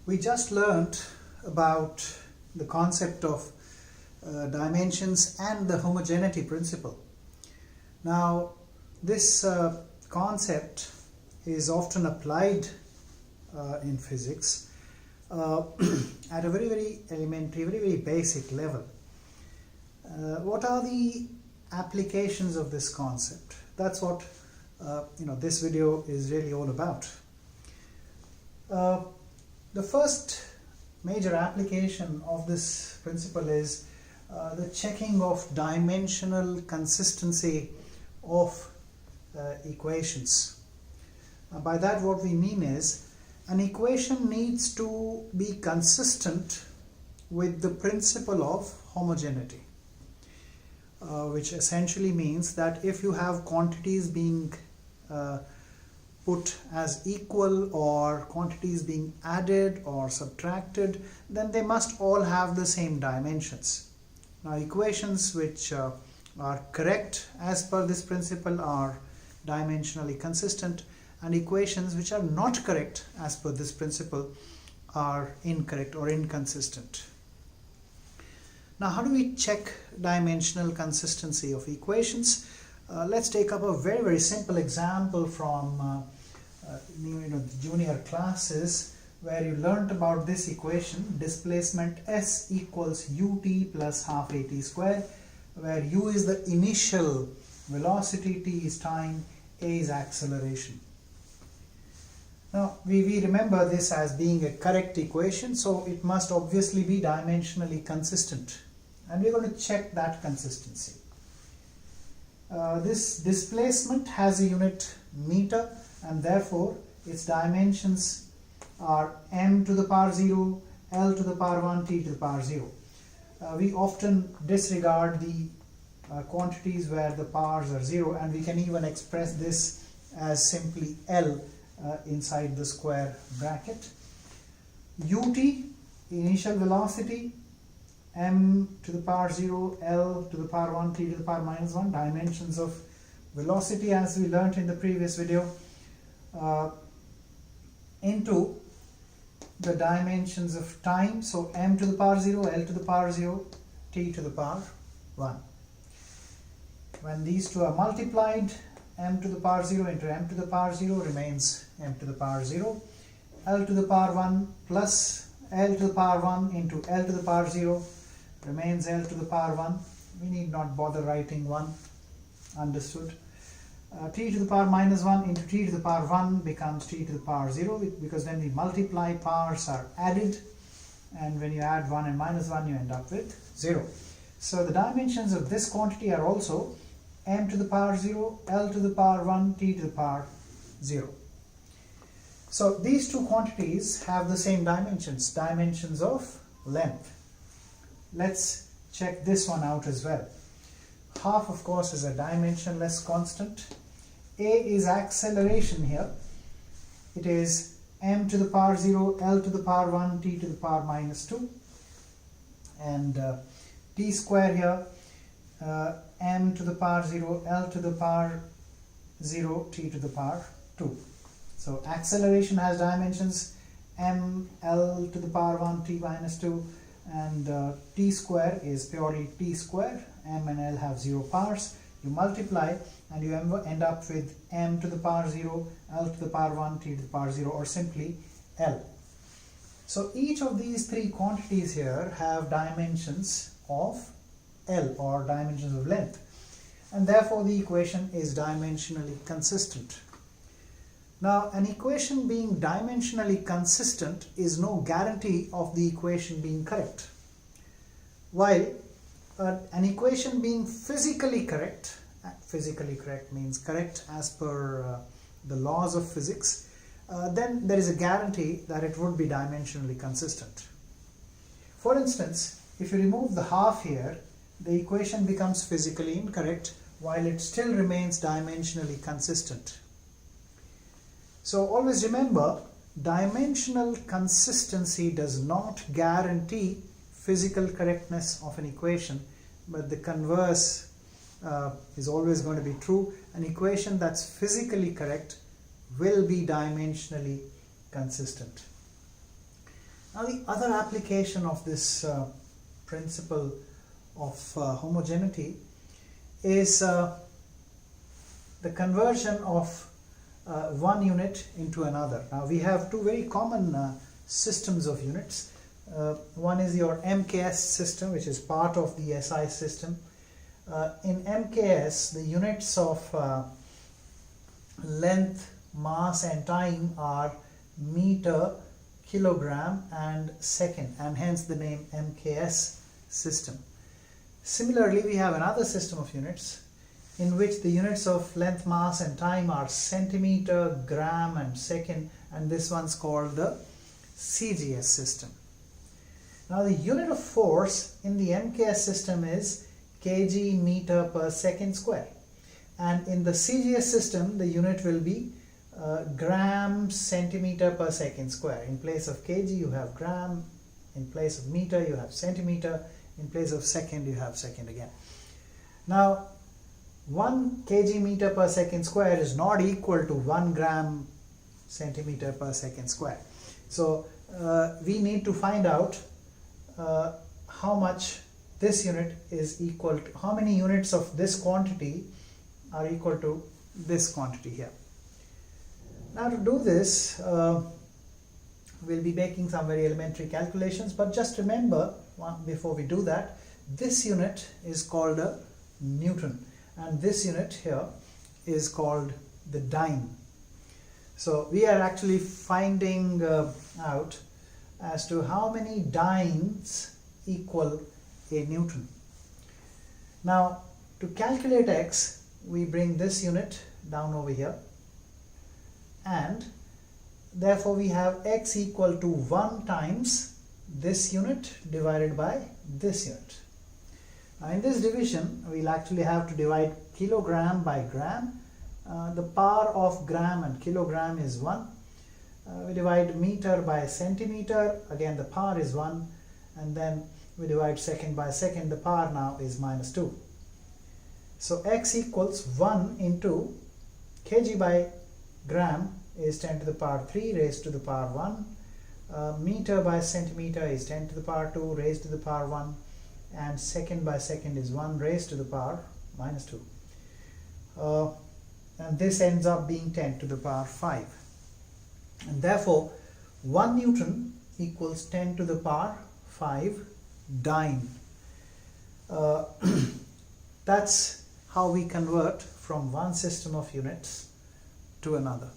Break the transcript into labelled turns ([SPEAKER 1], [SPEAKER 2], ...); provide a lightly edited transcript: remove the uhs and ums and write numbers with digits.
[SPEAKER 1] We just learned about the concept of dimensions and the homogeneity principle. Now, this concept is often applied in physics at a very elementary, very basic level. What are the applications of this concept? That's what this video is really all about. The first major application of this principle is the checking of dimensional consistency of equations. By that what we mean is an equation needs to be consistent with the principle of homogeneity, which essentially means that if you have quantities being put as equal or quantities being added or subtracted, then they must all have the same dimensions. Now, equations which are correct as per this principle are dimensionally consistent, and equations which are not correct as per this principle are incorrect or inconsistent. Now, how do we check dimensional consistency of equations? Let's take up a very simple example from the junior classes, where you learnt about this equation: displacement s equals ut plus half at square, where u is the initial velocity, t is time, a is acceleration. Now we remember this as being a correct equation, so it must obviously be dimensionally consistent, and we're going to check that consistency. This displacement has a unit meter, and therefore its dimensions are m to the power 0, l to the power 1, t to the power 0. We often disregard the quantities where the powers are 0, and we can even express this as simply L inside the square bracket. Ut, initial velocity, m to the power 0, l to the power 1, t to the power minus 1, dimensions of velocity as we learnt in the previous video, into the dimensions of time, so m to the power 0, l to the power 0, t to the power 1. When these two are multiplied, m to the power 0 into m to the power 0 remains m to the power 0, l to the power 1 plus l to the power 1 into l to the power 0 remains l to the power 1. We need not bother writing 1, understood. T to the power minus 1 into t to the power 1 becomes t to the power 0, because when we multiply, powers are added, and when you add 1 and minus 1 you end up with 0. So the dimensions of this quantity are also m to the power 0, l to the power 1, t to the power 0. So these two quantities have the same dimensions of length. Let's check this one out as well. Half, of course, is a dimensionless constant. A is acceleration here. It is m to the power 0, l to the power 1, t to the power minus 2. And t square here, m to the power 0, l to the power 0, t to the power 2. So acceleration has dimensions m, l to the power 1, t minus 2, and t square is purely t square. M and L have 0 powers. You multiply and you end up with m to the power 0, l to the power 1, t to the power 0, or simply L. So each of these three quantities here have dimensions of L, or dimensions of length, and therefore the equation is dimensionally consistent. Now, an equation being dimensionally consistent is no guarantee of the equation being correct, while an equation being physically correct means correct as per the laws of physics, then there is a guarantee that it would be dimensionally consistent. For instance, if you remove the half here, the equation becomes physically incorrect while it still remains dimensionally consistent. So always remember, dimensional consistency does not guarantee physical correctness of an equation, but the converse is always going to be true. An equation that's physically correct will be dimensionally consistent. Now the other application of this principle of homogeneity is the conversion of one unit into another. Now we have two very common systems of units. One is your MKS system, which is part of the SI system. In MKS, the units of length, mass and time are meter, kilogram and second, and hence the name MKS system. Similarly, we have another system of units in which the units of length, mass and time are centimeter, gram and second, and this one's called the CGS system. Now the unit of force in the MKS system is kg meter per second square, and in the CGS system the unit will be gram centimeter per second square. In place of kg you have gram, in place of meter you have centimeter, in place of second you have second again. Now 1 kg meter per second square is not equal to 1 gram centimeter per second square. So we need to find out how much this unit is equal to, how many units of this quantity are equal to this quantity here. Now to do this, we'll be making some very elementary calculations, but just remember, before we do that, this unit is called a Newton, and this unit here is called the dyne. So we are actually finding out as to how many dynes equal a Newton. Now to calculate x, we bring this unit down over here, and therefore we have x equal to 1 times this unit divided by this unit. Now in this division we'll actually have to divide kilogram by gram. The power of gram and kilogram is 1. We divide meter by centimeter, again the power is 1, and then we divide second by second, the power now is -2. So x equals 1 into kg by gram is 10 to the power 3 raised to the power 1, meter by centimeter is 10 to the power 2 raised to the power 1, and second by second is 1 raised to the power -2. And this ends up being 10 to the power 5. And therefore 1 Newton equals 10 to the power 5 dyne. That's how we convert from one system of units to another.